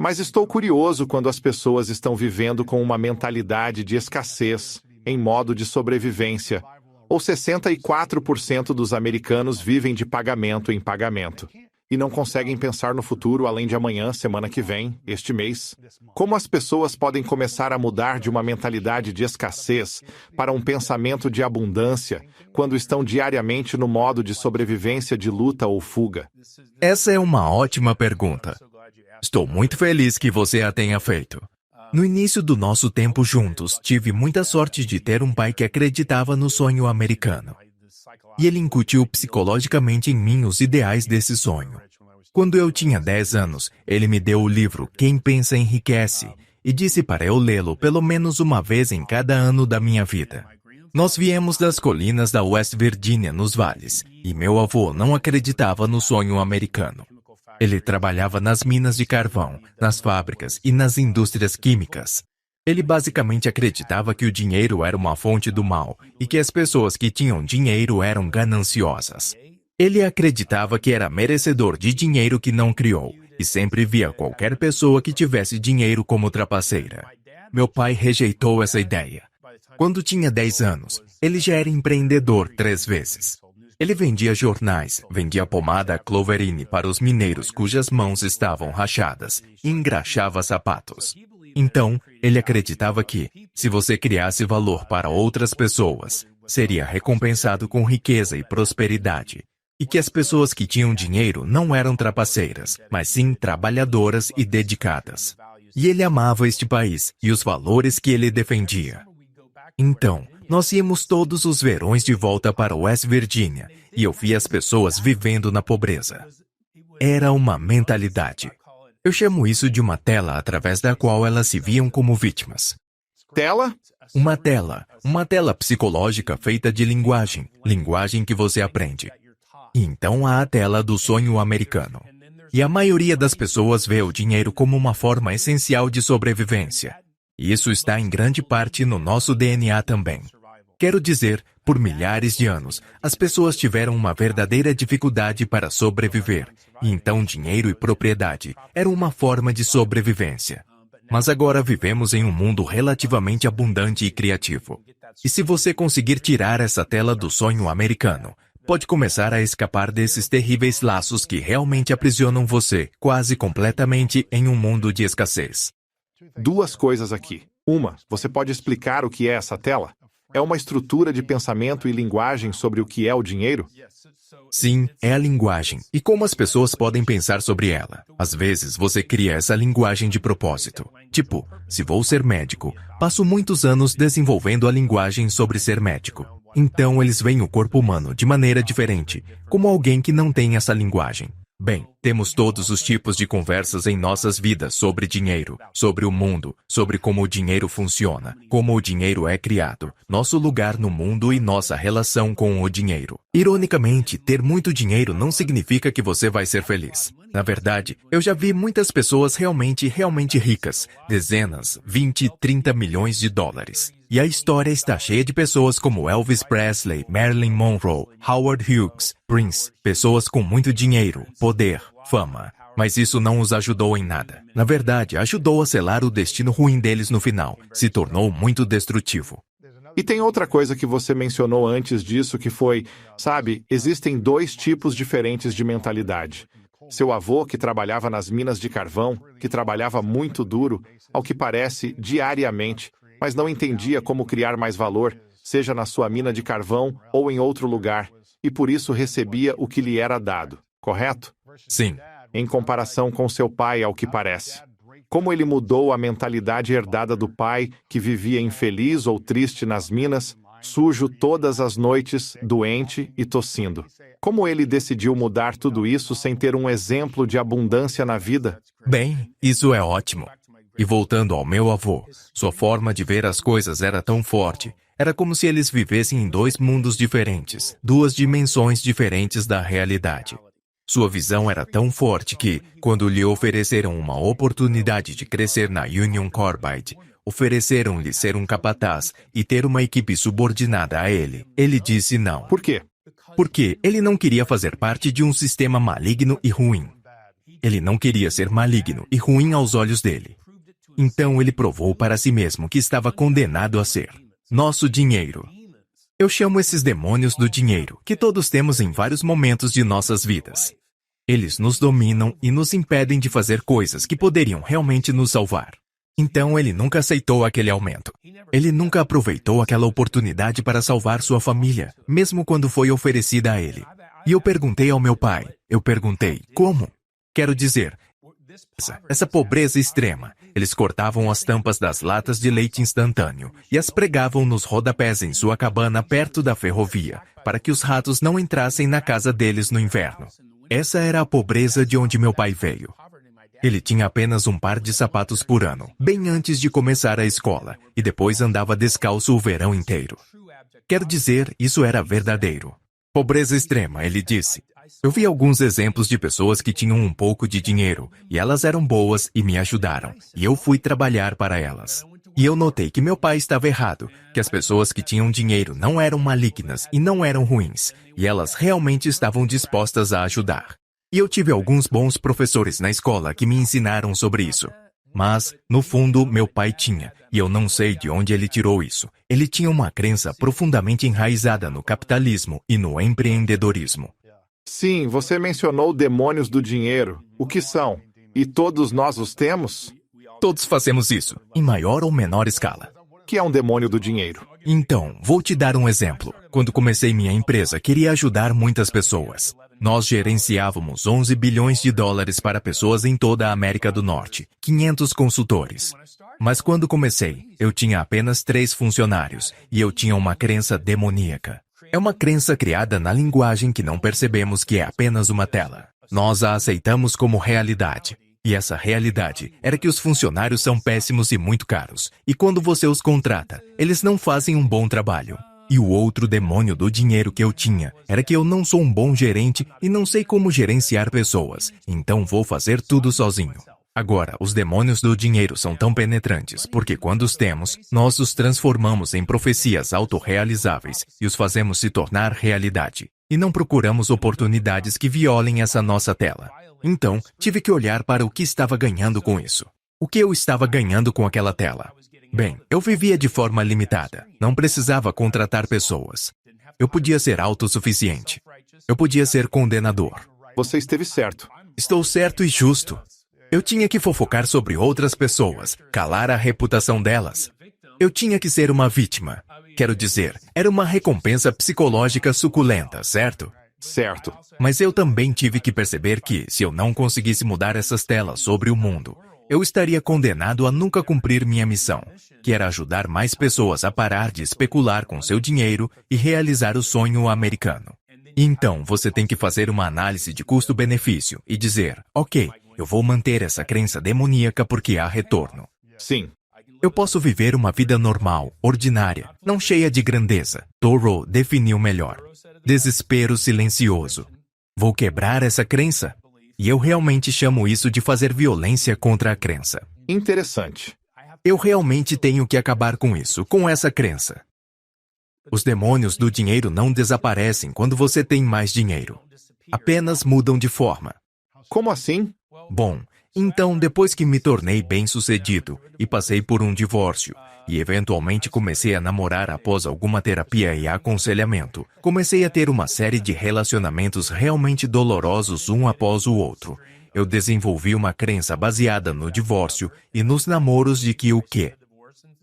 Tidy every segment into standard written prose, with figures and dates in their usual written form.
Mas estou curioso quando as pessoas estão vivendo com uma mentalidade de escassez, em modo de sobrevivência, ou 64% dos americanos vivem de pagamento em pagamento e não conseguem pensar no futuro além de amanhã, semana que vem, este mês. Como as pessoas podem começar a mudar de uma mentalidade de escassez para um pensamento de abundância quando estão diariamente no modo de sobrevivência de luta ou fuga? Essa é uma ótima pergunta. Estou muito feliz que você a tenha feito. No início do nosso tempo juntos, tive muita sorte de ter um pai que acreditava no sonho americano. E ele incutiu psicologicamente em mim os ideais desse sonho. Quando eu tinha 10 anos, ele me deu o livro Quem Pensa Enriquece e disse para eu lê-lo pelo menos uma vez em cada ano da minha vida. Nós viemos das colinas da West Virginia, nos vales, e meu avô não acreditava no sonho americano. Ele trabalhava nas minas de carvão, nas fábricas e nas indústrias químicas. Ele basicamente acreditava que o dinheiro era uma fonte do mal e que as pessoas que tinham dinheiro eram gananciosas. Ele acreditava que era merecedor de dinheiro que não criou e sempre via qualquer pessoa que tivesse dinheiro como trapaceira. Meu pai rejeitou essa ideia. Quando tinha 10 anos, ele já era empreendedor 3 vezes. Ele vendia jornais, vendia pomada Cloverine para os mineiros cujas mãos estavam rachadas e engraxava sapatos. Então, ele acreditava que, se você criasse valor para outras pessoas, seria recompensado com riqueza e prosperidade. E que as pessoas que tinham dinheiro não eram trapaceiras, mas sim trabalhadoras e dedicadas. E ele amava este país e os valores que ele defendia. Então, nós íamos todos os verões de volta para West Virginia e eu via as pessoas vivendo na pobreza. Era uma mentalidade. Eu chamo isso de uma tela através da qual elas se viam como vítimas. Tela? Uma tela psicológica feita de linguagem que você aprende. E então há a tela do sonho americano. E a maioria das pessoas vê o dinheiro como uma forma essencial de sobrevivência. E isso está em grande parte no nosso DNA também. Quero dizer, por milhares de anos, as pessoas tiveram uma verdadeira dificuldade para sobreviver, e então dinheiro e propriedade eram uma forma de sobrevivência. Mas agora vivemos em um mundo relativamente abundante e criativo. E se você conseguir tirar essa tela do sonho americano, pode começar a escapar desses terríveis laços que realmente aprisionam você quase completamente em um mundo de escassez. 2 coisas aqui. Uma, você pode explicar o que é essa tela? É uma estrutura de pensamento e linguagem sobre o que é o dinheiro? Sim, é a linguagem. E como as pessoas podem pensar sobre ela? Às vezes, você cria essa linguagem de propósito. Tipo, se vou ser médico, passo muitos anos desenvolvendo a linguagem sobre ser médico. Então, eles veem o corpo humano de maneira diferente, como alguém que não tem essa linguagem. Bem, temos todos os tipos de conversas em nossas vidas sobre dinheiro, sobre o mundo, sobre como o dinheiro funciona, como o dinheiro é criado, nosso lugar no mundo e nossa relação com o dinheiro. Ironicamente, ter muito dinheiro não significa que você vai ser feliz. Na verdade, eu já vi muitas pessoas realmente ricas, dezenas, 20, 30 milhões de dólares. E a história está cheia de pessoas como Elvis Presley, Marilyn Monroe, Howard Hughes, Prince, pessoas com muito dinheiro, poder, fama. Mas isso não os ajudou em nada. Na verdade, ajudou a selar o destino ruim deles no final. Se tornou muito destrutivo. E tem outra coisa que você mencionou antes disso que foi, sabe, existem 2 tipos diferentes de mentalidade. Seu avô, que trabalhava nas minas de carvão, que trabalhava muito duro, ao que parece, diariamente, mas não entendia como criar mais valor, seja na sua mina de carvão ou em outro lugar, e por isso recebia o que lhe era dado, correto? Sim. Em comparação com seu pai, ao que parece. Como ele mudou a mentalidade herdada do pai, que vivia infeliz ou triste nas minas, sujo todas as noites, doente e tossindo. Como ele decidiu mudar tudo isso sem ter um exemplo de abundância na vida? Bem, isso é ótimo. E voltando ao meu avô, sua forma de ver as coisas era tão forte. Era como se eles vivessem em 2 mundos diferentes, 2 dimensões diferentes da realidade. Sua visão era tão forte que, quando lhe ofereceram uma oportunidade de crescer na Union Carbide, ofereceram-lhe ser um capataz e ter uma equipe subordinada a ele. Ele disse não. Por quê? Porque ele não queria fazer parte de um sistema maligno e ruim. Ele não queria ser maligno e ruim aos olhos dele. Então ele provou para si mesmo que estava condenado a ser nosso dinheiro. Eu chamo esses demônios do dinheiro, que todos temos em vários momentos de nossas vidas. Eles nos dominam e nos impedem de fazer coisas que poderiam realmente nos salvar. Então ele nunca aceitou aquele aumento. Ele nunca aproveitou aquela oportunidade para salvar sua família, mesmo quando foi oferecida a ele. E eu perguntei ao meu pai, como? Quero dizer, essa pobreza extrema. Eles cortavam as tampas das latas de leite instantâneo e as pregavam nos rodapés em sua cabana perto da ferrovia, para que os ratos não entrassem na casa deles no inverno. Essa era a pobreza de onde meu pai veio. Ele tinha apenas um par de sapatos por ano, bem antes de começar a escola, e depois andava descalço o verão inteiro. Quero dizer, isso era verdadeiro. Pobreza extrema, ele disse. Eu vi alguns exemplos de pessoas que tinham um pouco de dinheiro, e elas eram boas e me ajudaram, e eu fui trabalhar para elas. E eu notei que meu pai estava errado, que as pessoas que tinham dinheiro não eram malignas e não eram ruins, e elas realmente estavam dispostas a ajudar. E eu tive alguns bons professores na escola que me ensinaram sobre isso. Mas, no fundo, meu pai tinha, e eu não sei de onde ele tirou isso. Ele tinha uma crença profundamente enraizada no capitalismo e no empreendedorismo. Sim, você mencionou demônios do dinheiro. O que são? E todos nós os temos? Todos fazemos isso, em maior ou menor escala. O que é um demônio do dinheiro? Então, vou te dar um exemplo. Quando comecei minha empresa, queria ajudar muitas pessoas. Nós gerenciávamos 11 bilhões de dólares para pessoas em toda a América do Norte, 500 consultores. Mas quando comecei, eu tinha apenas 3 funcionários e eu tinha uma crença demoníaca. É uma crença criada na linguagem que não percebemos que é apenas uma tela. Nós a aceitamos como realidade. E essa realidade era que os funcionários são péssimos e muito caros. E quando você os contrata, eles não fazem um bom trabalho. E o outro demônio do dinheiro que eu tinha era que eu não sou um bom gerente e não sei como gerenciar pessoas, então vou fazer tudo sozinho. Agora, os demônios do dinheiro são tão penetrantes porque quando os temos, nós os transformamos em profecias autorrealizáveis e os fazemos se tornar realidade. E não procuramos oportunidades que violem essa nossa tela. Então, tive que olhar para o que estava ganhando com isso. O que eu estava ganhando com aquela tela? Bem, eu vivia de forma limitada. Não precisava contratar pessoas. Eu podia ser autossuficiente. Eu podia ser condenador. Você esteve certo. Estou certo e justo. Eu tinha que fofocar sobre outras pessoas, calar a reputação delas. Eu tinha que ser uma vítima. Quero dizer, era uma recompensa psicológica suculenta, certo? Certo. Mas eu também tive que perceber que, se eu não conseguisse mudar essas telas sobre o mundo, eu estaria condenado a nunca cumprir minha missão, que era ajudar mais pessoas a parar de especular com seu dinheiro e realizar o sonho americano. Então, você tem que fazer uma análise de custo-benefício e dizer, ok, eu vou manter essa crença demoníaca porque há retorno. Sim. Eu posso viver uma vida normal, ordinária, não cheia de grandeza. Thoreau definiu melhor. Desespero silencioso. Vou quebrar essa crença? E eu realmente chamo isso de fazer violência contra a crença. Interessante. Eu realmente tenho que acabar com isso, com essa crença. Os demônios do dinheiro não desaparecem quando você tem mais dinheiro. Apenas mudam de forma. Como assim? Bom, então depois que me tornei bem-sucedido e passei por um divórcio, e eventualmente comecei a namorar após alguma terapia e aconselhamento, comecei a ter uma série de relacionamentos realmente dolorosos um após o outro. Eu desenvolvi uma crença baseada no divórcio e nos namoros de que o quê?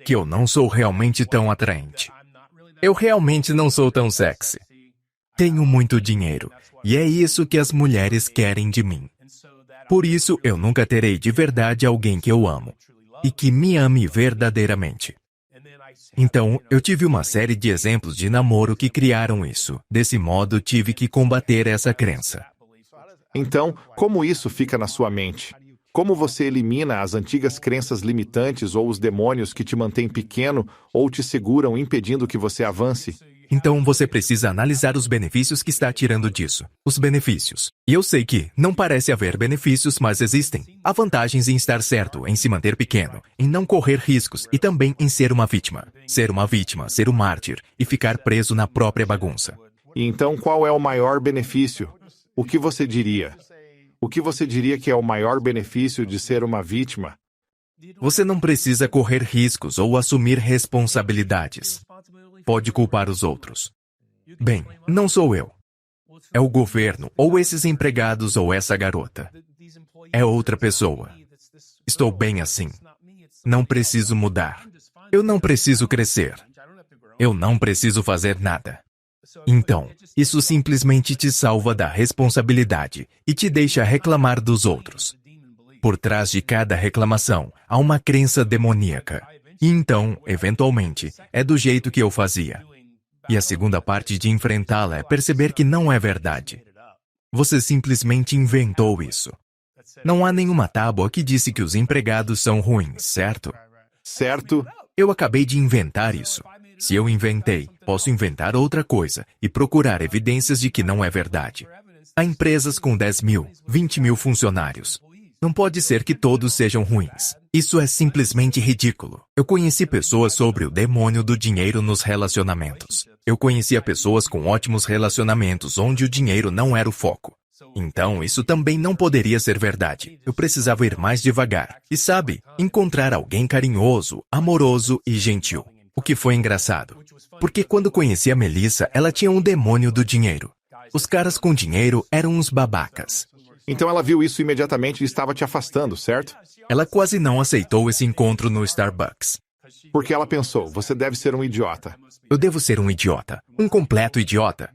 Que eu não sou realmente tão atraente. Eu realmente não sou tão sexy. Tenho muito dinheiro, e é isso que as mulheres querem de mim. Por isso, eu nunca terei de verdade alguém que eu amo e que me ame verdadeiramente. Então, eu tive uma série de exemplos de namoro que criaram isso. Desse modo, tive que combater essa crença. Então, como isso fica na sua mente? Como você elimina as antigas crenças limitantes ou os demônios que te mantêm pequeno ou te seguram impedindo que você avance? Então você precisa analisar os benefícios que está tirando disso. Os benefícios. E eu sei que não parece haver benefícios, mas existem. Há vantagens em estar certo, em se manter pequeno, em não correr riscos e também em ser uma vítima. Ser uma vítima, ser um mártir e ficar preso na própria bagunça. E então qual é o maior benefício? O que você diria? O que você diria que é o maior benefício de ser uma vítima? Você não precisa correr riscos ou assumir responsabilidades. Pode culpar os outros. Bem, não sou eu. É o governo, ou esses empregados, ou essa garota. É outra pessoa. Estou bem assim. Não preciso mudar. Eu não preciso crescer. Eu não preciso fazer nada. Então, isso simplesmente te salva da responsabilidade e te deixa reclamar dos outros. Por trás de cada reclamação, há uma crença demoníaca. E então, eventualmente, é do jeito que eu fazia. E a segunda parte de enfrentá-la é perceber que não é verdade. Você simplesmente inventou isso. Não há nenhuma tábua que disse que os empregados são ruins, certo? Certo? Eu acabei de inventar isso. Se eu inventei, posso inventar outra coisa e procurar evidências de que não é verdade. Há empresas com 10 mil, 20 mil funcionários. Não pode ser que todos sejam ruins. Isso é simplesmente ridículo. Eu conheci pessoas sobre o demônio do dinheiro nos relacionamentos. Eu conhecia pessoas com ótimos relacionamentos onde o dinheiro não era o foco. Então, isso também não poderia ser verdade. Eu precisava ir mais devagar. E sabe, encontrar alguém carinhoso, amoroso e gentil. O que foi engraçado. Porque quando conheci a Melissa, ela tinha um demônio do dinheiro. Os caras com dinheiro eram uns babacas. Então ela viu isso imediatamente e estava te afastando, certo? Ela quase não aceitou esse encontro no Starbucks. Porque ela pensou, você deve ser um idiota. Eu devo ser um idiota. Um completo idiota.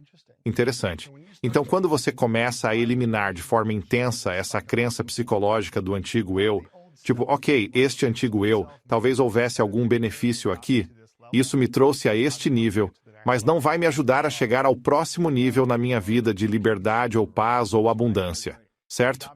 Interessante. Então, quando você começa a eliminar de forma intensa essa crença psicológica do antigo eu, tipo, ok, este antigo eu, talvez houvesse algum benefício aqui, isso me trouxe a este nível, mas não vai me ajudar a chegar ao próximo nível na minha vida de liberdade ou paz ou abundância, certo?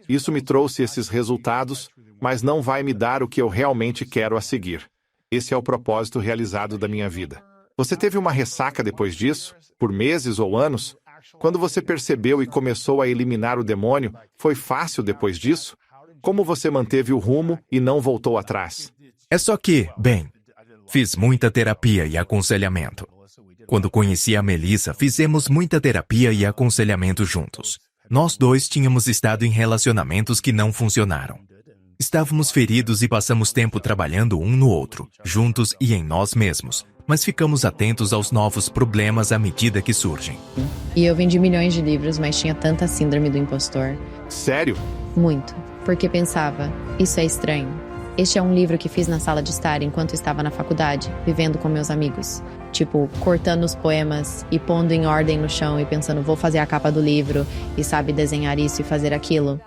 Isso me trouxe esses resultados, mas não vai me dar o que eu realmente quero a seguir. Esse é o propósito realizado da minha vida. Você teve uma ressaca depois disso? Por meses ou anos? Quando você percebeu e começou a eliminar o demônio, foi fácil depois disso? Como você manteve o rumo e não voltou atrás? É só que, bem, fiz muita terapia e aconselhamento. Quando conheci a Melissa, fizemos muita terapia e aconselhamento juntos. Nós dois tínhamos estado em relacionamentos que não funcionaram. Estávamos feridos e passamos tempo trabalhando um no outro, juntos e em nós mesmos. Mas ficamos atentos aos novos problemas à medida que surgem. E eu vendi milhões de livros, mas tinha tanta síndrome do impostor. Sério? Muito. Porque pensava, isso é estranho. Este é um livro que fiz na sala de estar enquanto estava na faculdade, vivendo com meus amigos. Tipo, cortando os poemas e pondo em ordem no chão e pensando, vou fazer a capa do livro e sabe desenhar isso e fazer aquilo.